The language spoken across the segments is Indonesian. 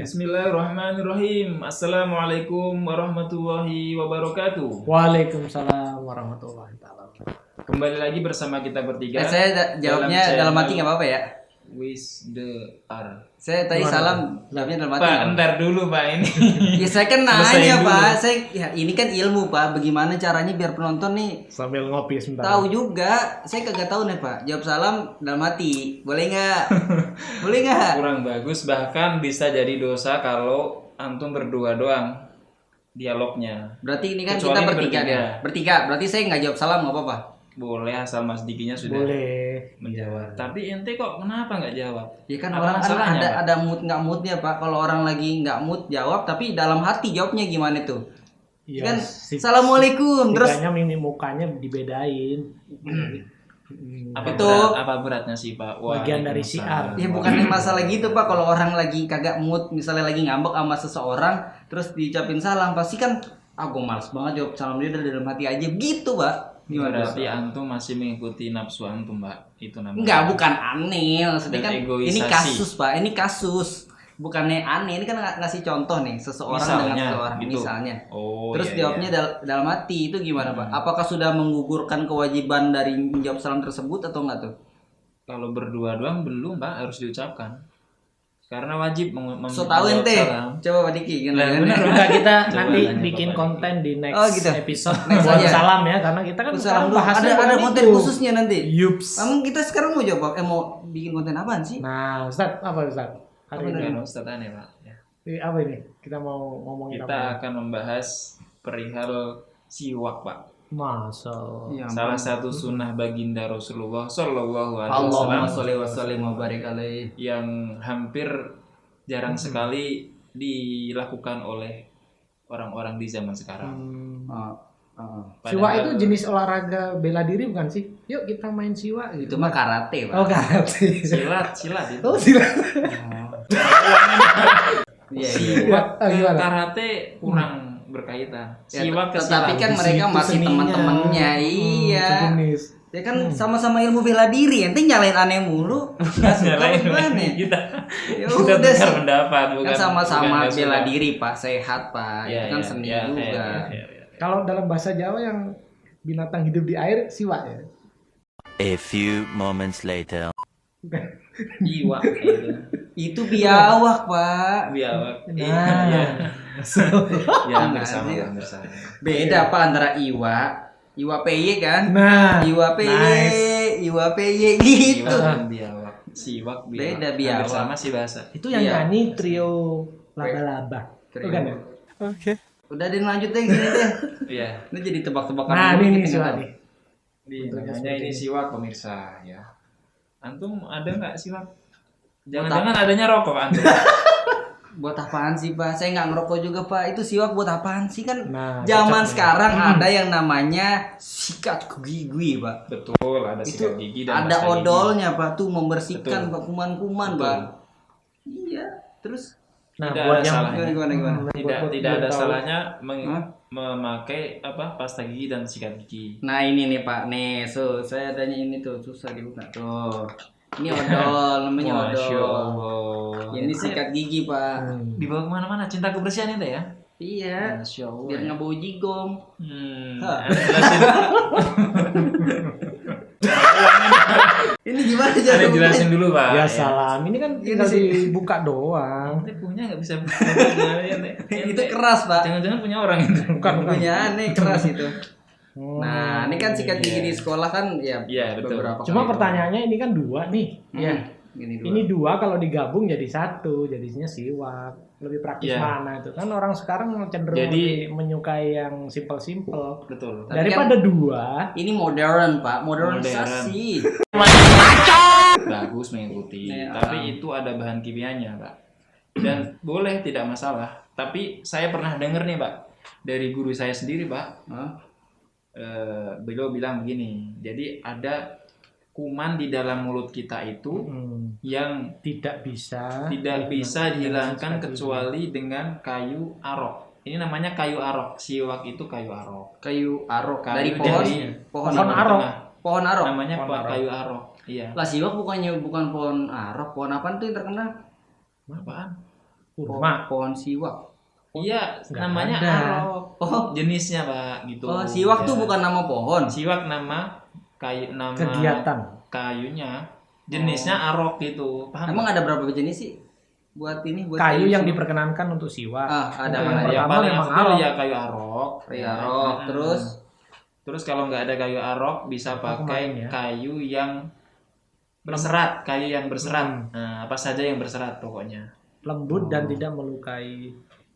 Bismillahirrahmanirrahim. Assalamualaikum warahmatullahi wabarakatuh. Waalaikumsalam warahmatullahi wabarakatuh. Kembali lagi bersama kita bertiga. Saya jawabnya dalam hati nggak apa-apa ya? With the R. Saya tadi salam jawabnya dalam hati. Pak, entar dulu Pak ini. Ya saya kan Selesaiin nanya dulu. Pak. Ini kan ilmu Pak. Bagaimana caranya biar penonton nih Sambil ngopi sebentar. tahu juga. Saya kagak tahu nih Pak. Jawab salam dalam hati. Boleh nggak? Boleh nggak? Kurang bagus, bahkan bisa jadi dosa kalau antum berdua doang dialognya. Berarti ini kan Kecuali kita ini bertiga bertiga. deh. Bertiga. Berarti saya nggak jawab salam nggak apa-apa. Boleh asal Mas Dikinya sudah Boleh menjawab. Tapi ente kok kenapa nggak jawab? Ya kan Apa orang kan masalahnya, Pak? ada mood nggak moodnya Pak. Kalau orang lagi nggak mood jawab, tapi dalam hati jawabnya gimana tuh? Iya, Kan assalamualaikum terus Tiganya mimik mukanya dibedain. Apa Itu apa beratnya sih Pak? bagian dari Waalaikumsalam. siar. ya bukannya masalah gitu Pak. Kalau orang lagi kagak mood, misalnya lagi ngambek sama seseorang, terus diucapin salam, pasti kan gue males banget jawab salam dia dari dalam hati aja gitu Pak. Gimana? Berarti antum masih mengikuti nafsu antum, Mbak. Itu namanya. Enggak, bukan aneh. Maksudnya Dan kan egoisasi. ini kasus Pak, ini kasus. Bukannya aneh, ini kan ngasih contoh nih seseorang dengan Misalnya, seseorang gitu. misalnya. Oh, Terus iya, jawabnya iya. dalam hati itu gimana Pak? Apakah sudah menggugurkan kewajiban dari menjawab salam tersebut atau enggak tuh? Kalau berdua doang belum, Pak, harus diucapkan. Karena wajib So tahu menjawab ente. salam. Coba Pak Diki Lah, bener. Udah kita Coba nanti tanya bikin Bapak konten di next Oh, gitu. episode Next buat aja. salam ya, karena kita kan Salam sekarang dulu. bahasnya Ada bukan konten itu. khususnya nanti. Yups. Namun kita sekarang mau jawab mau bikin konten apaan sih? Nah, Ustaz, apa Ustaz? Hari Apa ini Bukan Ustaz aneh, Pak. Ya. apa ini? Kita mau ngomongin Kita apa? akan membahas perihal siwak, Pak. Masa. Ya, Salah satu sunnah baginda Rasulullah Shallallahu Alaihi Allahumma Wasallam sholli wa sallim wa barik alaihi. yang hampir jarang sekali dilakukan oleh orang-orang di zaman sekarang. Siwa Padahal- itu jenis olahraga bela diri bukan sih? Yuk kita main siwa Itu gitu. mah karate, Pak. Oh, karate. silat itu. Oh, silat. Iya, iya. Siwak Gimana? karate kurang berkaitan. Ya, Siwak ke tetapi silat. kan Di mereka situ masih seninya. teman-temannya. Iya. Sejenis. Ya kan sama-sama ilmu bela diri, ente nyalain aneh mulu. Enggak suka Nyalain gimana? kita. Ya Kita udah tukar sih. pendapat bukan Kan sama-sama bukan nggak bela suka. diri, Pak. Sehat, Pak. Ya, Itu kan ya, seni ya, juga. ya. Kalau dalam bahasa Jawa yang binatang hidup di air siwa ya. A few moments later. Iwak itu. Itu biawak, Pak. Biawak. Nah. Iya. Ya, Enggak bersama sih. bersama. Beda Pak antara iwa PY kan? Nah, Iwa PY, nice. Iwa PY gitu. Iwak dan biawak. Siwak biawak. Beda biawak. Bersama sih bahasa. itu yang Iya. nyanyi trio laba-laba. Trio. Bukan ya? Udah deh lanjut deh gini deh. Iya. Ini jadi tebak-tebakan. Nah, dulu, ini kita nih nggak siwa tahu. nih. Bentuknya Namanya seperti ini ini. siwak pemirsa ya. Antum ada nggak siwak? Jangan-jangan adanya rokok antum. Buat apaan sih Pak? Saya nggak ngerokok juga Pak. Itu siwak buat apaan sih kan? Nah, Zaman cocok nih. sekarang ada yang namanya sikat gigi Pak. Betul, ada Itu sikat gigi dan ada pasta gigi. odolnya Pak tuh membersihkan Betul. Pak kuman-kuman Betul. Pak. Iya. Terus Nah, Tidak buat ada yang salahnya. gimana? Tidak buat tidak ada belum tahu. salahnya Hah? memakai apa pasta gigi dan sikat gigi. Nah ini nih Pak, nih saya adanya ini tuh susah dibuka tuh. Ini odol, namanya Masya odol. Allah. Ini sikat gigi Pak. Dibawa kemana-mana cinta kebersihan itu ya. Iya. Masya Allah. Biar nggak bau jigong. Anda Hah. jelasin. Ini gimana Anda jelasin dulu Pak. Ya salam. Ini kan tinggal sih. dibuka doang. Ente punya nggak bisa gimana ya, Nek? Itu keras Pak. Jangan-jangan punya orang itu. Bukan. Punya aneh keras itu. Oh, Nah ini kan sikat gigi iya. di sekolah kan ya Iya, betul. beberapa Cuma kali. pertanyaannya ini kan dua nih. Ya. Gini dulu. Ini dua kalau digabung jadi satu, jadinya siwak. Lebih praktis Iya. mana itu? Kan orang sekarang cenderung Jadi- lebih menyukai yang simple-simple. Betul. Tapi Daripada dua, Ini modern Pak, modernisasi. Bagus mengikuti, Iya. tapi itu ada bahan kimianya, Pak. Dan boleh tidak masalah. Tapi saya pernah dengar nih, Pak, dari guru saya sendiri, Pak. Hah? Beliau bilang begini. Jadi ada kuman di dalam mulut kita itu yang tidak bisa tidak bisa dihilangkan seperti kecuali dengan kayu arok. Ini namanya kayu arok. Siwak itu kayu arok. Kayu arok Kayu dari pohon. dari- Pohon Pohon apa? arok. Pohon arok. Namanya Pohon arok. kayu arok. Iya. Lah siwak bukan pohon arok, pohon apa tuh yang terkenal? Apaan? Kurma. Pohon siwak. Iya, Nggak namanya ada. arok. Oh, Jenisnya Pak, gitu. oh siwak tuh Ya. bukan nama pohon. Siwak nama nama Kegiatan. kayunya. Jenisnya arok gitu. Paham? Emang nggak? ada berapa jenis sih? Buat buat Kayu yang siwak? diperkenankan untuk siwak. Ada Untuk mana yang ya? yang pertama paling memang afdol arok. ya kayu arok. Kayu arok, Hmm. terus kalau nggak ada kayu arok bisa Apa pakai kemarin ya? kayu yang berserat, kayu yang berserat. Hmm. Nah, apa saja yang berserat pokoknya. Lembut dan tidak melukai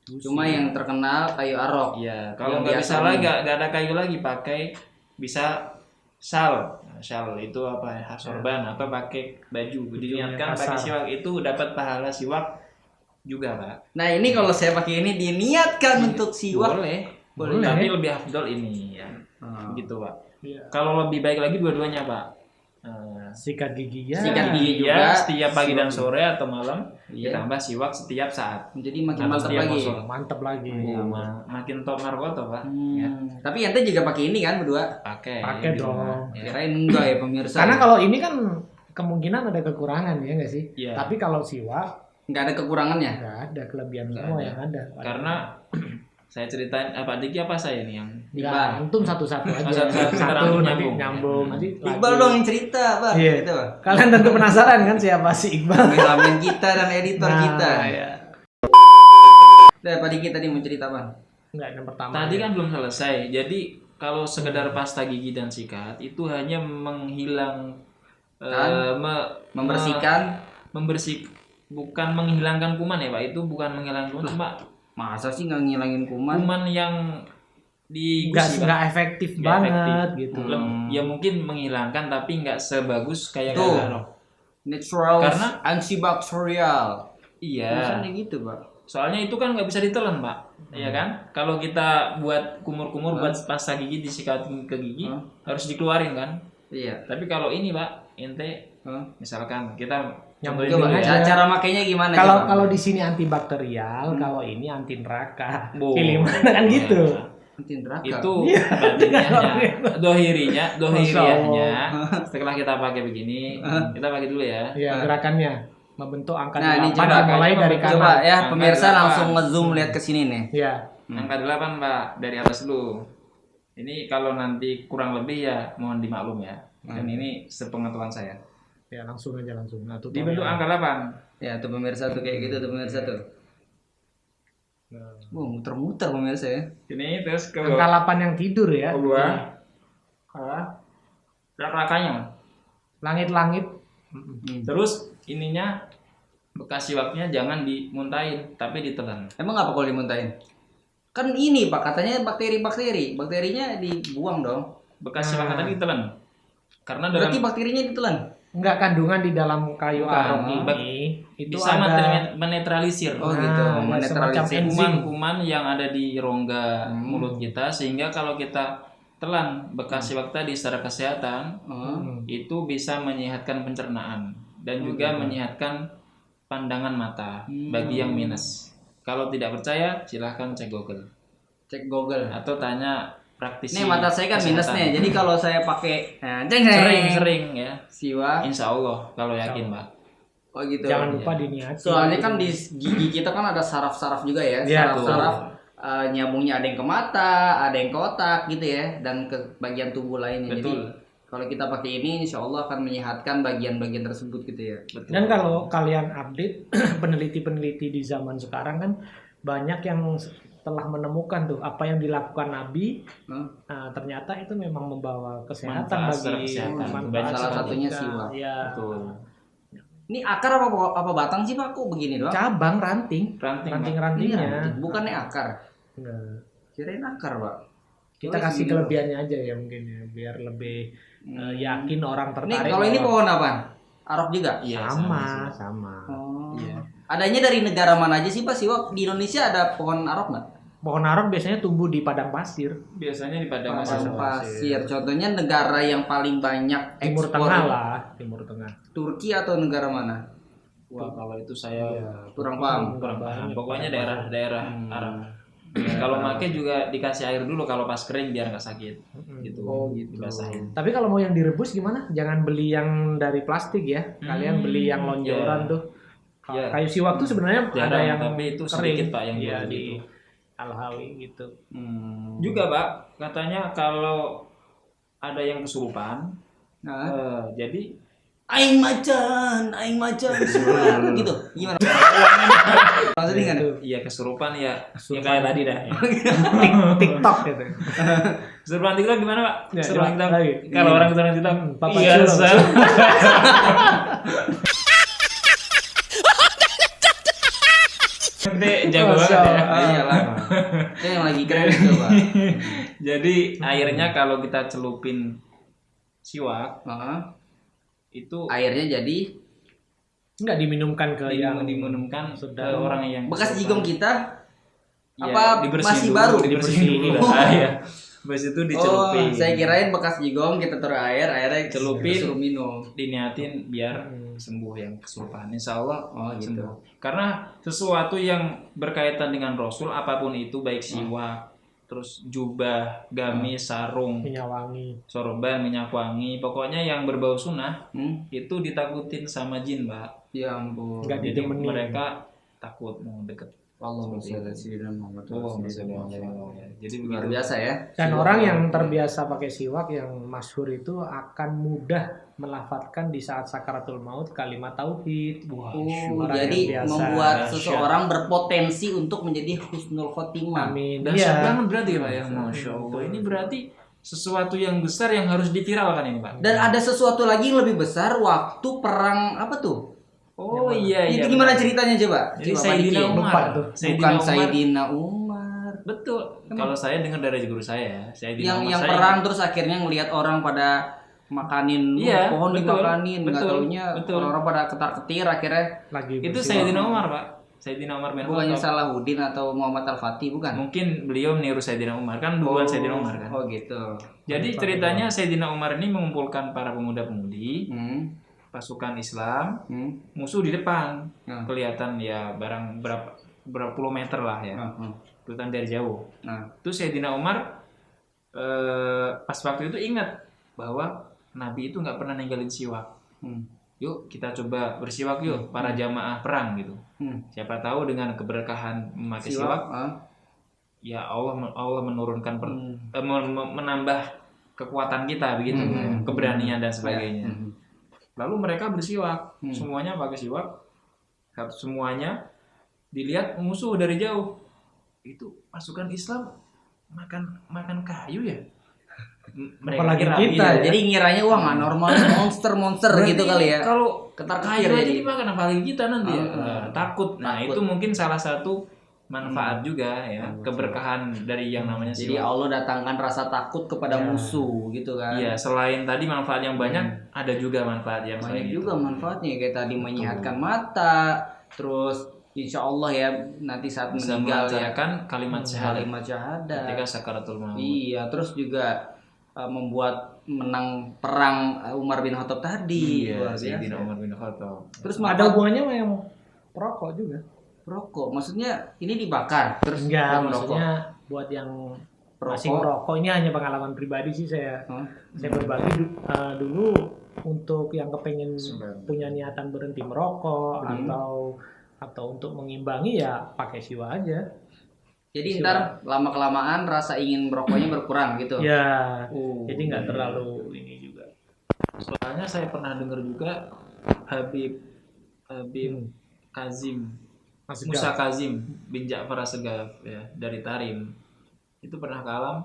busi. cuma yang terkenal kayu arok. Iya, kalau Yang nggak biasa bisa lagi umum. nggak ada kayu lagi pakai bisa shal. Nah, shal itu apa ya? Sorban atau pakai baju. Diniatkan yang pakai kasar. siwak itu dapat pahala siwak juga, Pak. Nah ini kalau saya pakai ini diniatkan untuk siwak. Boleh. Boleh. Tapi lebih afdol ini ya. Ah. Gitu, Pak. Iya. Kalau lebih baik lagi dua-duanya, Pak. Sikat gigi ya. Sikat gigi Iya, juga, setiap pagi dan siwak. sore atau malam Iya. ditambah siwak setiap saat. Jadi makin Atau mantap setiap lagi. musuh. Mantap lagi. Iya. Makin top markoto, Pak. Hmm. Ya, Tapi ente juga pakai ini kan berdua? pakai. Pakai di rumah. dong. Ya. Kirain enggak ya pemirsa. Karena kalau ini kan kemungkinan ada kekurangan ya nggak sih? Iya. Tapi kalau siwak nggak ada kekurangannya. nggak ada kelebihan Nggak semua ada. yang ada. Karena saya ceritain apa Diki apa saya nih yang Ya, antum satu-satu aja. satu-satu, Satu nyambung. nanti nyambung. Nanti Iqbal lagi. dong yang cerita, Bang. Iya. Gitu, Bang. Kalian tentu penasaran kan siapa si Iqbal? Kameramen kita dan editor Nah, kita. ya. Udah, Pak Diki tadi mau cerita, Bang. Enggak, yang pertama. tadi ya. kan belum selesai. Jadi kalau sekedar pasta gigi dan sikat itu hanya menghilang Kan? Membersihkan. membersih bukan menghilangkan kuman ya Pak, itu bukan menghilangkan kuman, cuma Masa sih nggak ngilangin kuman? kuman yang di nggak gusi, Pak. nggak efektif Nggak banget efektif. gitu. Ya mungkin menghilangkan tapi nggak sebagus kayak Tuh. gagal. Natural Karena- antibakterial. Iya. Tulisannya gitu, Pak. Soalnya itu kan nggak bisa ditelan, Pak. Iya kan? Kalau kita buat kumur-kumur buat pasta gigi disikatin ke gigi harus dikeluarin kan? Iya. Tapi kalau ini, Pak, ente misalkan kita contohin Coba dulu aja. ya. Cara makainya gimana? Kalau coba? kalau di sini antibakterial, kalau ini anti neraka. Bu. Pilih mana kan gitu. Anti neraka. Itu Iya. batinnya, dohiriahnya Masya setelah kita pakai begini, kita pakai dulu ya. Ya, gerakannya membentuk angka Nah, ini 8 coba, dimulai dari kanan. Coba ya, Angka pemirsa 8. langsung ngezoom lihat ke sini nih. Ya. Angka 8, Pak, dari atas dulu. Ini kalau nanti kurang lebih ya mohon dimaklum ya. Dan ini sepengetahuan saya. Ya, langsung aja langsung. Nah, tuh Dibentuk angka 8. Ya, tuh pemirsa tuh kayak gitu tuh pemirsa tuh. Nah. Muter-muter pemirsa ya. Ini terus ke Angka 8 yang tidur ya. bawah. Rak-rakanya. Langit-langit. Terus ininya bekas siwaknya jangan dimuntahin tapi ditelan. Emang apa kalau dimuntahin? Kan ini Pak katanya bakteri-bakteri. Bakterinya dibuang dong. Bekas siwaknya tadi ditelan. Karena dalam Berarti bakterinya ditelan. Enggak, kandungan di dalam kayu Bukan. arok ini itu bisa ada menetralisir Oh Nah, gitu, ada menetralisir. semacam enzim. kuman-kuman yang ada di rongga mulut kita sehingga kalau kita telan bekas siwak tadi secara kesehatan itu bisa menyehatkan pencernaan dan juga menyehatkan pandangan mata bagi yang minus. Kalau tidak percaya silahkan cek Google Cek Google. atau tanya praktisi. Nih mata saya kan minus kesehatan. nih. Jadi kalau saya pakai Sering-sering ya. siwak. Insya Allah kalau yakin Pak. Oh gitu. jangan lupa diniati. Soalnya kan di gigi kita kan ada saraf-saraf juga ya. Iya, Saraf-saraf nyambungnya ada yang ke mata, ada yang ke otak gitu ya, dan ke bagian tubuh lainnya. Betul. Jadi kalau kita pakai ini, insya Allah akan menyehatkan bagian-bagian tersebut gitu ya. Betul. Dan kalau kalian update peneliti-peneliti di zaman sekarang kan banyak yang telah menemukan tuh apa yang dilakukan Nabi. Nah, ternyata itu memang membawa kesehatan Manfaat secara bagi kesehatan. manfaat Banyak salah secara satunya kita. siwak. Ya. Betul. Ini akar apa batang sih Pak? Kok begini doang? Cabang ranting, Ranting, Pak. Ini ranting-rantingnya. ranting, bukannya akar. Nah, Kirain akar Pak. kita Oh, kasih segini. kelebihannya aja ya mungkin ya biar lebih yakin orang Ini tertarik. kalau ini bahwa- pohon apa? Arok juga? Iya, sama. Oh. Iya. Adanya dari negara mana aja sih Pak siwak? Di Indonesia ada pohon arok nggak? Pohon arok biasanya tumbuh di padang pasir, Biasanya di padang Padang pasir. pasir. Contohnya negara yang paling banyak Timur ekspor Tengah lah, Timur Tengah. Turki atau negara mana? Wah, kalau itu saya Kurang paham. kurang paham. Banyak. Pokoknya daerah-daerah Arab. Kalau make juga dikasih air dulu kalau pas kering biar nggak sakit. Gitu. Oh, gitu. Dibasahin. Tapi kalau mau yang direbus gimana? Jangan beli yang dari plastik ya. Kalian beli yang lonjoran iya. tuh. Ya. Kayu siwak tuh sebenarnya ada Jarang, yang tapi itu kering sedikit, Pak, yang ya jual di gitu. Al-Hawi gitu. Juga Pak, katanya kalau ada yang kesurupan, Nah, jadi aing macan gitu. Gimana? Maksudnya kan? Itu ya kesurupan ya kayak tadi dah. Ya. TikTok gitu. Kesurupan TikTok gimana Pak? Ya, Kesurupan TikTok. lagi. Kalau orang kesurupan TikTok, Papa iya, Culo. Sal. Gede, jago banget ya. Iyalah. Itu yang lagi keren itu, Pak. Jadi airnya kalau kita celupin siwak Heeh. itu Airnya jadi Enggak diminumkan ke yang diminumkan ke sudah orang yang bekas kesurupan. jigong kita Ya, apa dibersihin masih dulu, baru? dibersihin dulu Oh. lah ya. Habis itu dicelupin. Saya kirain bekas jigong kita taruh airnya Celupin. suruh minum. Diniatin biar sembuh yang kesurupan. Insya Allah Oh, gitu. sembuh. Karena sesuatu yang berkaitan dengan Rasul apapun itu baik siwak, terus jubah, gamis, sarung, minyak wangi. sorban, minyak wangi, pokoknya yang berbau sunnah Hmm? itu ditakutin sama jin, Mbak. Ya ampun. Enggak Jadi didemenin. mereka takut mau deket. Allahumma sholli ala sayyidina Muhammad. Jadi Luar begitu. biasa ya. Dan orang yang terbiasa pakai siwak yang masyhur itu akan mudah melafadzkan di saat sakaratul maut kalimat tauhid. Oh, orang jadi yang biasa. membuat Dahsyat. seseorang berpotensi untuk menjadi husnul khotimah. Amin. Dahsyat Iya. banget berarti Pak ya, Masya Allah. Ini berarti sesuatu yang besar yang harus diviralkan ini Pak. Dan ada sesuatu lagi yang lebih besar waktu perang apa tuh? Oh iya iya. Itu gimana benar. ceritanya coba? Jadi Coba Sayyidina Pak Diki. Lupa Umar. tuh. Bukan Sayyidina Umar. Betul. Kalau saya dengar dari guru saya, Sayyidina Umar Yang saya perang terus akhirnya ngelihat orang pada makanin Iya, pohon betul, dimakanin, nggak betul, taunya betul. orangpada ketar-ketir akhirnya Lagi itu bersiwak. Sayyidina Umar Pak. Sayyidina Umar bin bukannya Khattab. Salahuddin atau Muhammad Al-Fatih bukan? Mungkin beliau meniru Sayyidina Umar kan duluan Sayyidina Umar kan. Oh gitu. Jadi ceritanya Sayyidina Umar ini mengumpulkan para pemuda-pemudi pasukan Islam, musuh di depan. Kelihatan ya barang berapa puluh meter lah ya. Kelihatan dari jauh. Nah, Terus Sayyidina Umar pas waktu itu ingat bahwa Nabi itu nggak pernah ninggalin siwak. Yuk kita coba bersiwak yuk para jamaah perang gitu. Siapa tahu dengan keberkahan memakai siwak, ya Allah menurunkan menambah kekuatan kita begitu, keberanian dan sebagainya. Lalu mereka bersiwak, semuanya pakai siwak, semuanya dilihat musuh dari jauh. Itu pasukan Islam makan kayu ya. Apalagi kira, kita ya. jadi ngiranya wah nggak normal monster gitu kali ya. Kalau Ketar kayu ketir aja jadi. dimakan apalagi kita nanti ya. Takut. Nah, Takut. itu mungkin salah satu manfaat juga ya, keberkahan dari yang namanya Jadi siwak. Allah datangkan rasa takut kepada Ya. musuh gitu kan. Iya, selain tadi manfaat yang banyak, ada juga manfaat yang Banyak selain juga itu. manfaatnya kayak tadi menyehatkan mata, terus insya Allah ya nanti saat Bisa meninggal ya melancarkan kalimat syahadat kalimat syahadat. ketika sakaratul maut. Iya, terus juga membuat menang perang Umar bin Khattab tadi. Iya, Luar biasa. Sayyidina Umar bin Khattab. Terus Ada manfaat hubungannya sama yang perokok juga. rokok, maksudnya ini dibakar terus Enggak, buat maksudnya buat yang masih Perokok. merokok ini hanya pengalaman pribadi sih saya. Saya berbagi dulu untuk yang kepengen punya niatan berhenti merokok atau untuk mengimbangi ya pakai siwa aja. Jadi ntar lama kelamaan rasa ingin merokoknya berkurang gitu. Ya, Oh, jadi nggak terlalu ini juga. Soalnya saya pernah dengar juga Habib Kazim Musa Kazim bin Ja'far As-Segaf ya dari Tarim itu pernah ke alam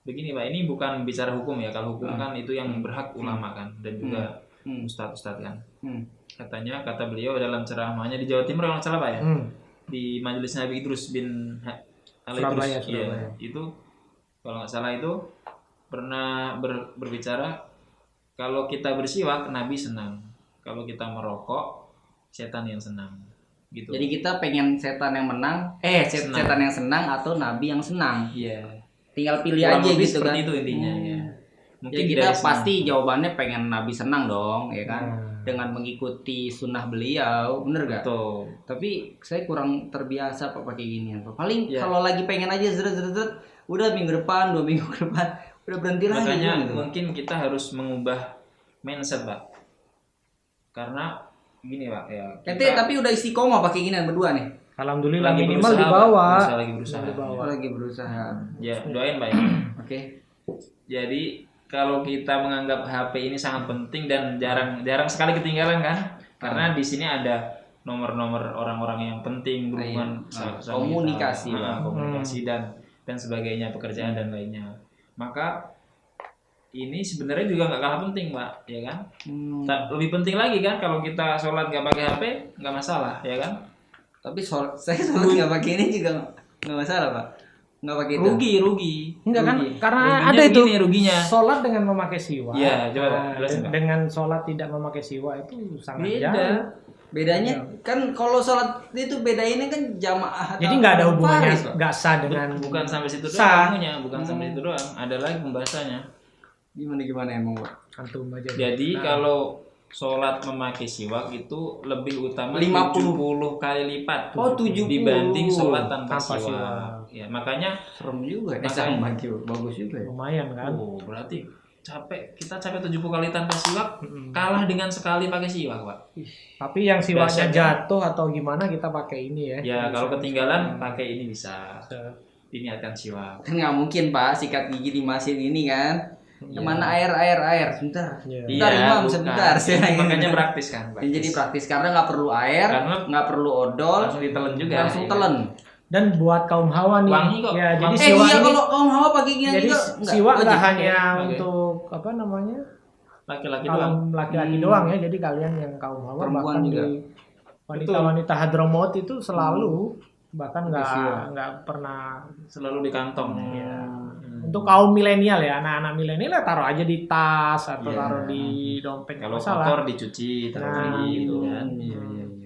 begini Pak, ini bukan bicara hukum ya, kalau hukum kan itu yang berhak ulama kan dan juga ustadz kan. Kata beliau dalam ceramahnya di Jawa Timur kalau nggak salah Pak ya, di majelis Nabi Idrus bin Surabaya. Ya, itu kalau nggak salah itu pernah berbicara kalau kita bersiwak Nabi senang, kalau kita merokok setan yang senang gitu. Jadi kita pengen setan yang menang, setan yang senang atau nabi yang senang. Iya. Tinggal pilih Kurang aja lebih gitu seperti kan. itu intinya ya. Mungkin Jadi kita dari senang. pasti jawabannya pengen nabi senang dong, ya kan? Dengan mengikuti sunnah beliau, bener gak? Betul. Tapi saya kurang terbiasa Pak pakai ginian. Pak. Paling Ya. kalau lagi pengen aja zret, udah minggu depan, 2 minggu ke depan, udah berhenti lagi. Makanya gitu. mungkin kita harus mengubah mindset Pak. Karena gini Pak ya. Ente tapi udah istiqomah pakai ginian berdua nih. Alhamdulillah lagi minimal berusaha, di bawah. Pak. Lagi berusaha. Di bawah. Oh, lagi berusaha. Ya, doain Pak ya. Oke. Jadi kalau kita menganggap HP ini sangat penting dan jarang sekali ketinggalan kan? Karena di sini ada nomor-nomor orang-orang yang penting berhubungan sama komunikasi, kita, Pak. komunikasi dan sebagainya, pekerjaan dan lainnya. Maka ini sebenarnya juga nggak kalah penting, Pak, ya kan? Lebih penting lagi kan kalau kita sholat nggak pakai HP nggak masalah, ya kan? Tapi saya sholat nggak pakai ini juga nggak masalah, Pak. Nggak pakai itu. Rugi. Enggak kan? Rugi. Karena Ruginya ada itu begini, ruginya. sholat dengan memakai siwak. Iya, coba jelasin, Pak. dengan sholat tidak memakai siwak itu sangat Beda. jauh. Bedanya kan kalau sholat itu bedainnya kan jamaah. Jadi nggak ada hubungannya, Faris, Pak. nggak sah dengan Bukan sampai situ Sah. doang ilmunya, bukan sampai situ doang. Ada lagi pembahasannya. Gimana emang, Pak? antum aja. Jadi kalau sholat memakai siwak itu lebih utama 50 70 kali lipat Oh, 70. dibanding sholat tanpa Tanpa siwak. siwak. Ya, makanya Serem juga. Makanya- Sama bagus juga ya. lumayan kan. berarti kita capek 70 kali tanpa siwak kalah dengan sekali pakai siwak, Pak. Tapi yang siwaknya Dahsyat, jatuh atau gimana kita pakai ini ya. Ya, kalau ketinggalan pakai ini bisa. Bisa. Diniatkan siwak. Kan nggak mungkin, Pak, sikat gigi di mesin ini kan. Yang mana air. Sebentar. Iya. Bentar, Imam, bukan. sebentar. Makanya praktis kan, Ini jadi praktis karena nggak perlu air, Karena nggak perlu odol, langsung ditelen juga. langsung ya. telen. Dan buat kaum hawa nih. Wangi kok. Ya, jadi Wangi. siwak Iya ini kalau kaum hawa pakai gini jadi juga siwak nggak wajib. hanya Oke. untuk apa namanya? Laki-laki Kaum doang. laki-laki doang ya. Jadi kalian yang kaum hawa Perempuan bahkan juga. di wanita-wanita Hadramaut itu selalu bahkan siwak. nggak pernah. Selalu di kantong. Ya. Untuk kaum milenial ya, anak-anak milenial ya taruh aja di tas atau Iya. taruh di dompet, nggak Kalau masalah. kotor dicuci, taruh Nah, lagi gitu kan. Iya.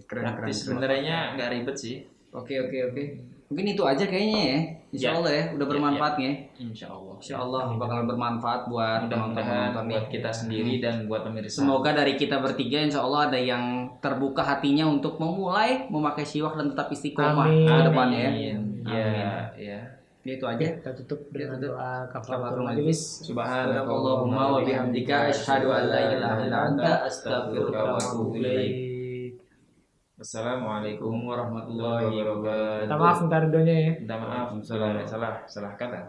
Keren. Praktis sebenarnya nggak ribet sih. Oke. Mungkin itu aja kayaknya ya. Insya Ya. Allah ya, udah Ya, bermanfaat ya. Insya Allah. Insya Allah bakalan bermanfaat buat Mudah-mudahan penonton-penonton buat nih. kita sendiri dan buat pemirsa. Semoga dari kita bertiga insya Allah ada yang terbuka hatinya untuk memulai memakai siwak dan tetap istiqomah Amin. ke depannya ya. Amin. Ya, ya. Ya, itu aja. Kita tutup dengan tutup. doa kafaratul Kafaratul majelis. Subhanakallahumma wa bihamdika asyhadu an la ilaha illa anta astaghfiruka wa atubu ilaik. Wassalamualaikum warahmatullahi wabarakatuh. Minta maaf minta ridhonya ya. Minta maaf, salah kata.